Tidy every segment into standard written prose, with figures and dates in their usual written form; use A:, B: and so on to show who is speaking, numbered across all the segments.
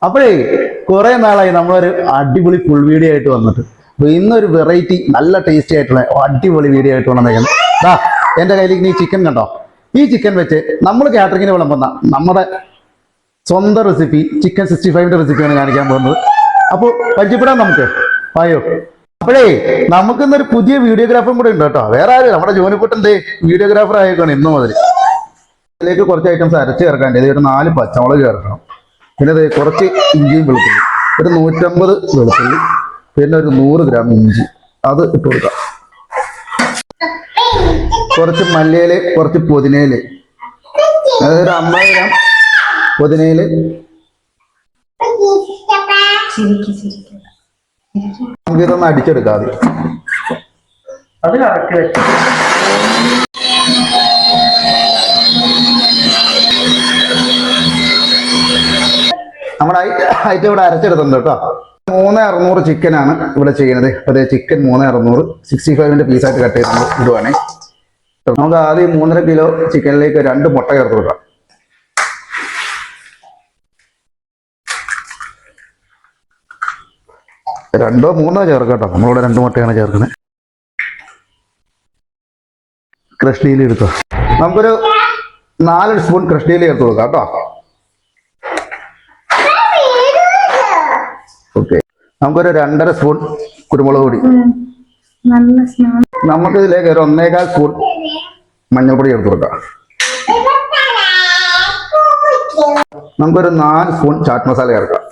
A: അപ്പോഴേ കുറെ നാളായി നമ്മളൊരു അടിപൊളി ഫുൾ വീഡിയോ ആയിട്ട് വന്നിട്ട്. അപ്പൊ ഇന്നൊരു വെറൈറ്റി നല്ല ടേസ്റ്റി ആയിട്ടുള്ള അടിപൊളി വീഡിയോ ആയിട്ട് വന്നേക്കുന്നത്. ദാ എന്റെ കയ്യിലേക്ക് ഈ ചിക്കൻ കണ്ടോ? ഈ ചിക്കൻ വെച്ച് നമ്മൾ കാറ്ററിങ്ങിന് വിളമ്പുന്ന നമ്മുടെ സ്വന്തം റെസിപ്പി ചിക്കൻ 65ന്റെ റെസിപ്പിയാണ് കാണിക്കാൻ പോകുന്നത്. അപ്പോൾ പരിചയപ്പെടാം നമുക്ക്. ആയോ? അപ്പോഴേ നമുക്കിന്നൊരു പുതിയ വീഡിയോഗ്രാഫറും കൂടെ ഉണ്ട് കേട്ടോ. വേറെ ആരും നമ്മുടെ ജോനിക്കുട്ടൻ്റെ വീഡിയോഗ്രാഫർ ആയേക്കാണ് ഇന്നു മുതൽ. ഇതിലേക്ക് കുറച്ച് ഐറ്റംസ് അരച്ച് ചേർക്കാണ്ട്. ഇത് ഒരു 4 പച്ചമുളക് ചേർക്കണം. പിന്നെ ഇത് കുറച്ച് ഇഞ്ചിയും വെളുത്തുള്ളി, ഒരു 150 വെളുത്തുള്ളി, പിന്നെ ഒരു 100 ഗ്രാം ഇഞ്ചി അത് ഇട്ട് കൊടുക്കാം. കുറച്ച് മല്ലിയില, കുറച്ച് പുതിനയില, അതായത് ഒരു 50 ഗ്രാം പുതിനയില. നമുക്കിതൊന്ന് അടിച്ചെടുക്കാം. അത് കറക്റ്റ് വെച്ചു. നമ്മുടെ ഐറ്റം ഇവിടെ അരച്ചെടുത്തുണ്ട് കേട്ടോ. 3600 ചിക്കനാണ് ഇവിടെ ചെയ്യുന്നത്. അതേ ചിക്കൻ 3600 65ന്റെ പീസായിട്ട് കട്ട് ചെയ്ത് നമ്മൾ ഇടുവാണേ. നമുക്ക് ആദ്യം 3.5 കിലോ ചിക്കനിലേക്ക് 2 മുട്ട ചേർത്ത് കൊടുക്കാം. രണ്ടോ മൂന്നോ ചേർക്കാം കേട്ടോ. നമ്മളിവിടെ 2 മുട്ടയാണ് ചേർക്കുന്നത്. ക്രഷ് ഡീലി എടുക്കുക. നമുക്കൊരു 4 സ്പൂൺ ക്രഷ് ഡീലി ചേർത്ത് കൊടുക്കാം കേട്ടോ. ഓക്കെ, നമുക്കൊരു 2.5 സ്പൂൺ കുരുമുളക് പൊടി. നമുക്ക് ഇതിലേക്ക് ഒരു 1.25 സ്പൂൺ മഞ്ഞൾപ്പൊടി ചേർത്ത് കൊടുക്കാം. നമുക്കൊരു 4 സ്പൂൺ ചാറ്റ് മസാല ചേർക്കാം.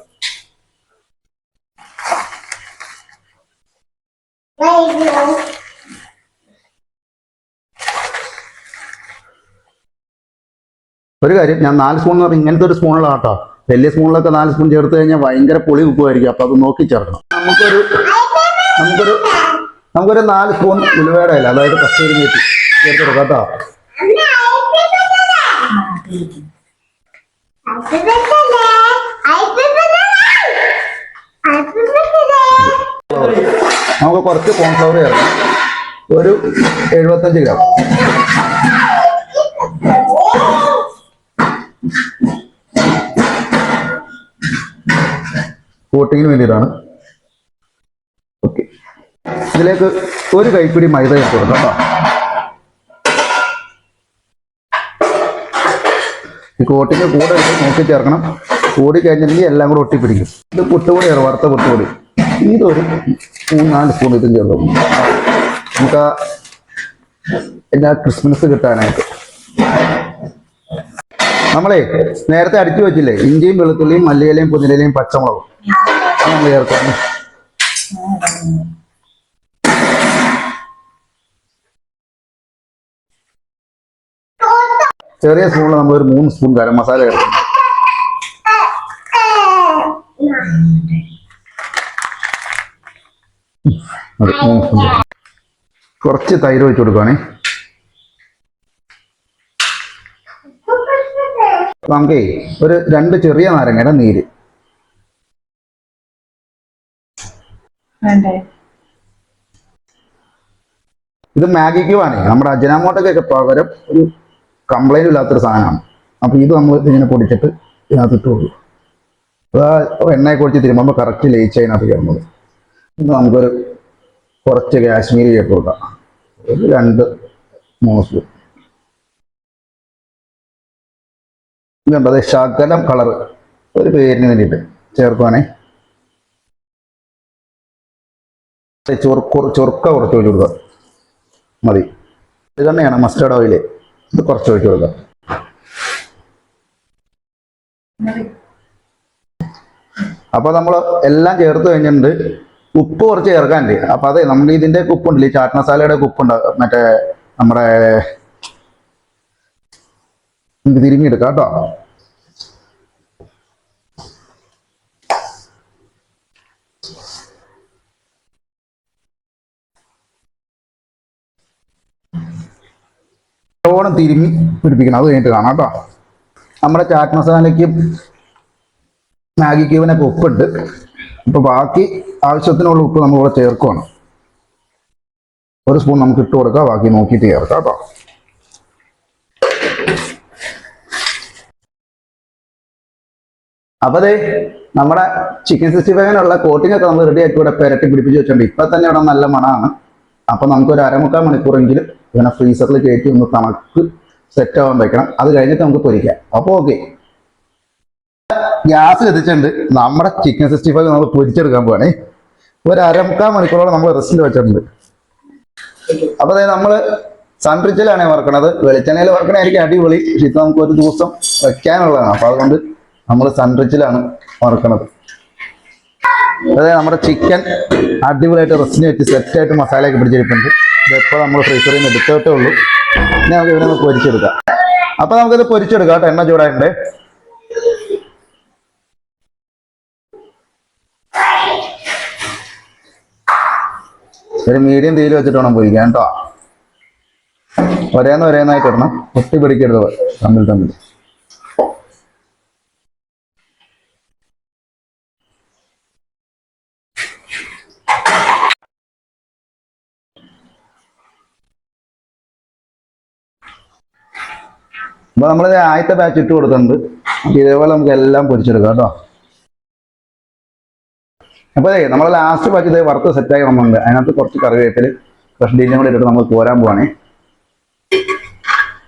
A: ഒരു കാര്യം, ഞാൻ 4 സ്പൂൺ എന്ന് പറഞ്ഞാൽ ഇങ്ങനത്തെ ഒരു സ്പൂണുള്ള കേട്ടോ. വലിയ സ്പൂണിലൊക്കെ 4 സ്പൂൺ ചേർത്ത് കഴിഞ്ഞാൽ ഭയങ്കര പുളി ഉപ്പുമായിരിക്കും. അപ്പൊ അത് നോക്കി ചേർക്കണം. നമുക്കൊരു 4 സ്പൂൺ ഉലുവയുടെ ഇല, അതായത് കസ്തൂരി മേത്തി ചേർത്ത് കൊടുക്കാം കേട്ടോ. നമുക്ക് കുറച്ച് കോൺഫ്ലവർ ചേർക്കണം. ഒരു 75 ഗ്രാം. കോട്ടിങ്ങിന് വേണ്ടിയിട്ടാണ്. ഓക്കെ, ഇതിലേക്ക് ഒരു കൈപ്പിടി മൈദ ചേർത്ത് കൊടുക്കാം കേട്ടോ. ഈ കോട്ടിങ് കൂടെ നോക്കി ചേർക്കണം. കൂടി കഴിഞ്ഞിട്ടുണ്ടെങ്കിൽ എല്ലാം കൂടെ ഒട്ടിപ്പിടിക്കും. ഇത് പുട്ടുപൊടി, വറുത്ത പുട്ടുപൊടി. ഇതൊരു 3-4 സ്പൂൺ ഇതും ചേർത്ത് നമുക്ക് എല്ലാ ക്രിസ്മസ് കിട്ടാനായിട്ട്. നമ്മളെ നേരത്തെ അടിച്ചു വെച്ചില്ലേ ഇഞ്ചിയും വെളുത്തുള്ളിയും മല്ലിയിലയും പുതിനയിലയും പച്ചമുളകും, നമ്മൾ ചേർക്കാം. ചെറിയ സ്പൂണിൽ നമ്മളൊരു 3 സ്പൂൺ ഗരം മസാല ചേർക്കണം. കുറച്ച് തൈര് വെച്ച് കൊടുക്കുകയാണേ. നമുക്ക് ഒരു 2 ചെറിയ നാരങ്ങയുടെ നീര്. ഇത് മാഗി ക്യൂബാണ്. നമ്മുടെ അജിനാമോട്ടൊക്കെ പകരം ഒരു കംപ്ലൈന്റ് ഇല്ലാത്തൊരു സാധനമാണ്. അപ്പൊ ഇത് നമ്മൾ ഇങ്ങനെ പൊടിച്ചിട്ട് ഇതിനകത്തിട്ട് കൊടുക്കും. എണ്ണയെ കുറിച്ച് തിരുമ്പുമ്പോൾ കറക്റ്റ് ലയിച്ച് അതിനകത്ത് കയറുന്നത്. ഇത് നമുക്കൊരു കുറച്ച് കാശ്മീരി ചേർത്ത് കൊടുക്കാം. ഒരു 2-3 സ്പൂൺ. ഇതുണ്ടത് ശകലം കളർ ഒരു പേരിന് വേണ്ടിയിട്ട് ചേർക്കുവാണേ. ചൊറുക്ക കുറച്ച് ഒഴിച്ച് കൊടുക്കുക മതി. ഇത് തന്നെയാണ് മസ്റ്റേർഡ് ഓയിൽ. ഇത് കുറച്ച് ഒഴിച്ച് കൊടുക്കുക. അപ്പോൾ നമ്മൾ എല്ലാം ചേർത്ത് കഴിഞ്ഞിട്ടുണ്ട്. ഉപ്പ് കുറച്ച് ചേർക്കാനുണ്ട്. അപ്പം അതെ, നമ്മൾ ഇതിൻ്റെ ഉപ്പുണ്ടല്ലോ, ഈ ചാറ്റ് മസാലയുടെ ഉപ്പുണ്ട്, മറ്റേ നമ്മുടെ തിരുമ്മിയെടുക്കാം കേട്ടോ. നല്ലോണം തിരുമ്മി പിടിപ്പിക്കണം. അത് കഴിഞ്ഞിട്ട് കാണാം കേട്ടോ. നമ്മുടെ ചാറ്റ് മസാലയ്ക്കും മാഗി ക്യൂബിനൊക്കെ ഉപ്പുണ്ട്. അപ്പോൾ ബാക്കി ആവശ്യത്തിനുള്ള ഉപ്പ് നമ്മളിവിടെ ചേർക്കുവാണ്. 1 സ്പൂൺ നമുക്ക് ഇട്ട് കൊടുക്കാം. ബാക്കി നോക്കിയിട്ട് ചേർക്കാം കേട്ടോ. അപ്പൊ അതെ നമ്മുടെ ചിക്കൻ 65 കോട്ടിംഗ് ഒക്കെ നമ്മൾ റെഡി ആയിട്ട് ഇവിടെ പെരട്ടി പിടിപ്പിച്ച് വെച്ചിട്ടുണ്ട്. ഇപ്പൊ തന്നെ ഇവിടെ നല്ല മണമാണ്. അപ്പൊ നമുക്ക് ഒരു 1/4 മണിക്കൂറെങ്കിലും ഇങ്ങനെ ഫ്രീസറിൽ കയറ്റി ഒന്ന് തണുക്ക് സെറ്റ് ആവാൻ വെക്കണം. അത് കഴിഞ്ഞിട്ട് നമുക്ക് പൊരിക്കാം. അപ്പൊ ഓക്കെ, ഗ്യാസ് എത്തിച്ചിട്ടുണ്ട്. നമ്മുടെ ചിക്കൻ 65 നമ്മൾ പൊരിച്ചെടുക്കാൻ പോവാണേ. ഒരു 1/4 മണിക്കൂറോളം നമ്മൾ റെസ്റ്റിൽ വെച്ചിട്ടുണ്ട്. അപ്പൊ അതായത് നമ്മള് സൺഫ്രിഡ്ജിലാണ് വറക്കണത്. വെളിച്ചെണ്ണയിൽ വറക്കണായിരിക്കും അടിപൊളി. പക്ഷെ ഇത് നമുക്ക് ഒരു ദിവസം വെക്കാനുള്ളതാണ്. അപ്പൊ അതുകൊണ്ട് നമ്മൾ സൺഫ്രിഡ്ജിലാണ് വറക്കണത്. അതായത് നമ്മുടെ ചിക്കൻ അടിപൊളിയായിട്ട് റെസ്റ്റിന് വെച്ച് സെറ്റായിട്ട് മസാലയൊക്കെ പിടിച്ചെടുക്കുന്നുണ്ട്. ഇതെപ്പോൾ നമ്മൾ ഫ്രീസറിൽ നിന്ന് എടുത്തോട്ടേ ഉള്ളൂ. ഇനി നമുക്ക് ഇവരെ പൊരിച്ചെടുക്കാം. അപ്പൊ നമുക്കിത് പൊരിച്ചെടുക്കാം കേട്ടോ. എണ്ണ ചൂടായിട്ടുണ്ട്. ഒരു മീഡിയം തീയിൽ വെച്ചിട്ട് വേണം പൊരിക്കാൻ കേട്ടോ. ഒരേന്നായിട്ട് ഇടണം. ഒട്ടി പിടിക്കരുത് തമ്മിൽ. അപ്പൊ നമ്മൾ ആദ്യത്തെ ബാച്ച് ഇട്ട് കൊടുക്കുന്നുണ്ട്. ഇതേപോലെ നമുക്ക് എല്ലാം പൊരിച്ചെടുക്കാം കേട്ടോ. അപ്പൊ നമ്മൾ ലാസ്റ്റ് ബാച്ച് ഇതേ വറുത്ത് സെറ്റാക്കി വന്നിട്ടുണ്ട്. അതിനകത്ത് കുറച്ച് കറിവേപ്പില് ഫ്രഷ് ഡീലും കൂടെ ഇട്ടിട്ട് നമ്മൾ കോരാൻ പോവാണേ.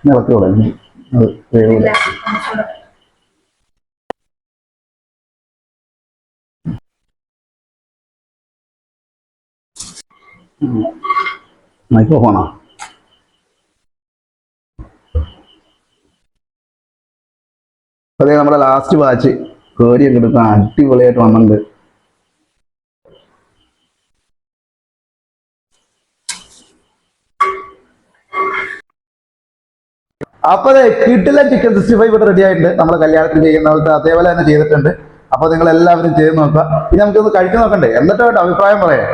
A: ഇളക്കി കൊടുക്കും. മൈക്രോഫോണാ? അതേ നമ്മുടെ ലാസ്റ്റ് ബാച്ച് കോരിയൊക്കെ എടുക്കാൻ അടിപൊളിയായിട്ട് വന്നിട്ടുണ്ട്. അപ്പൊ കിട്ടില്ല ചിക്കൻ 65 ഇവിടെ റെഡി ആയിട്ടുണ്ട്. നമ്മൾ കല്യാണത്തിന് ചെയ്യുന്ന പോലത്തെ അതേപോലെ തന്നെ ചെയ്തിട്ടുണ്ട്. അപ്പൊ നിങ്ങൾ എല്ലാവരും ചെയ്ത് നോക്കുക. ഇനി നമുക്കൊന്ന് കഴിച്ചു നോക്കണ്ടേ? എന്നിട്ട് കേട്ടോ അഭിപ്രായം പറയാം.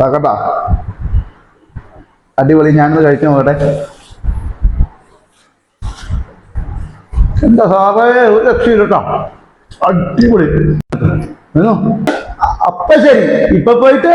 A: കേട്ടോ അടിപൊളി. ഞാനിത് കഴിച്ചു നോക്കട്ടെ. എന്താ സാറേ, ഒരു രക്ഷയില്ല കേട്ടോ. അടിപൊളി. അപ്പൊ ശരി, ഇപ്പൊ പോയിട്ട്